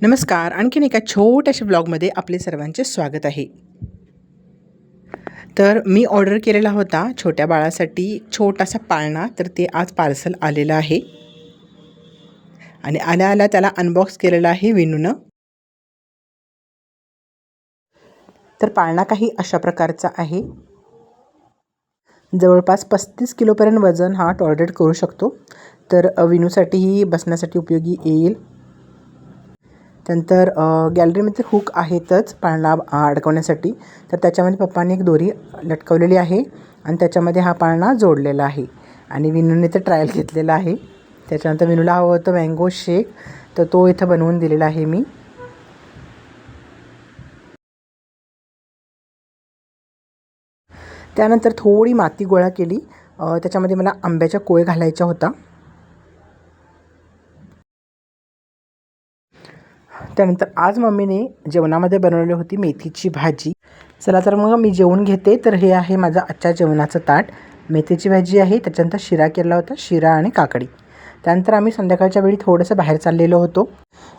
नमस्कार. आणखीन एका छोट्याशा ब्लॉगमध्ये आपले सर्वांचे स्वागत आहे. तर मी ऑर्डर केलेला होता छोट्या बाळासाठी छोटासा पाळणा, तर ते आज पार्सल आलेलं आहे आणि आल्या त्याला अनबॉक्स केलेलं आहे विनूनं. तर पाळणा काही अशा प्रकारचा आहे. जवळपास 35 किलोपर्यंत वजन हा टॉलरेट करू शकतो. तर विनूसाठीही बसण्यासाठी उपयोगी येईल. त्यानंतर गॅलरीमध्ये हुक आहेतच पाळणा अडकवण्यासाठी, तर त्याच्यामध्ये पप्पांनी एक दोरी लटकवलेली आहे आणि त्याच्यामध्ये हा पाळणा जोडलेला आहे आणि विनूने तर ट्रायल घेतलेला आहे. त्याच्यानंतर विनूला हवं होतं मँगो शेक, तर तो इथं बनवून दिलेला आहे मी. त्यानंतर थोडी माती गोळा केली, त्याच्यामध्ये मला आंब्याच्या कोय घालायचा होता. त्यानंतर आज मम्मीने जेवणामध्ये बनवली होती मेथीची भाजी. चला तर मग मी जेवून घेते. तर हे आहे माझं आजच्या जेवणाचं ताट. मेथीची भाजी आहे, त्याच्यानंतर शिरा केला होता, शिरा आणि काकडी. त्यानंतर आम्ही संध्याकाळच्या वेळी थोडंसं बाहेर चाललेलो होतो.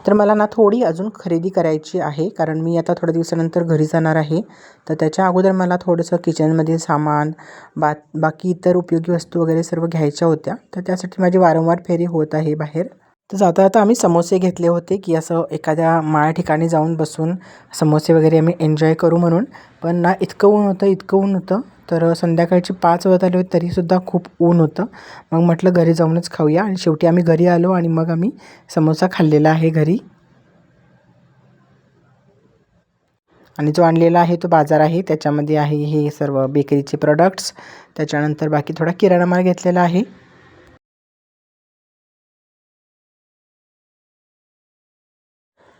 तर मला ना थोडी अजून खरेदी करायची आहे, कारण मी आता थोड्या दिवसानंतर घरी जाणार आहे. तर त्याच्या अगोदर मला थोडंसं किचनमध्ये सामान, बाकी इतर उपयोगी वस्तू वगैरे सर्व घ्यायच्या होत्या. तर त्यासाठी माझी वारंवार फेरी होत आहे बाहेर. तर जाता आम्ही समोसे घेतले होते, की असं एखाद्या माळ्या ठिकाणी जाऊन बसून समोसे वगैरे आम्ही एन्जॉय करू म्हणून. पण ना इतकं ऊन होतं, तर संध्याकाळचे 5 वाजत आले होते तरीसुद्धा खूप ऊन होतं. मग म्हटलं घरी जाऊनच खाऊया आणि शेवटी आम्ही घरी आलो आणि मग आम्ही समोसा खाल्लेला आहे घरी. आणि जो आणलेला आहे तो बाजार आहे, त्याच्यामध्ये आहे हे सर्व बेकरीचे प्रोडक्ट्स. त्याच्यानंतर बाकी थोडा किराणा माल घेतलेला आहे.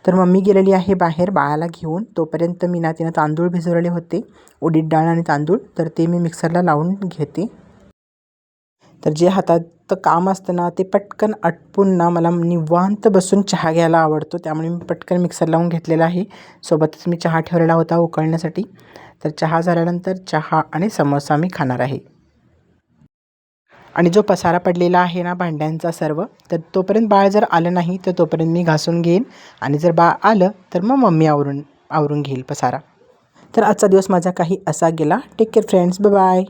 तर मम्मी गेलेली आहे बाहेर बाळाला घेऊन. तोपर्यंत मी ना तिनं तांदूळ भिजवलेले होते, उडीद डाळ आणि तांदूळ, तर ते मी मिक्सरला लावून घेते. तर जे हातात काम असतं ना ते पटकन आटपून ना मला निवांत बसून चहा घ्यायला आवडतो, त्यामुळे मी पटकन मिक्सर लावून घेतलेला आहे. सोबतच मी चहा ठेवलेला होता उकळण्यासाठी. तर चहा झाल्यानंतर चहा आणि समोसा मी खाणार आहे. आणि जो पसारा पडलेला आहे ना भांड्यांचा सर्व, तर तोपर्यंत बाळ जर आलं नाही तर तोपर्यंत मी घासून घेईन आणि जर बाळ आलं तर मग मम्मी आवरून घेईल पसारा. तर आजचा दिवस माझा काही असा गेला. Take care friends, bye bye.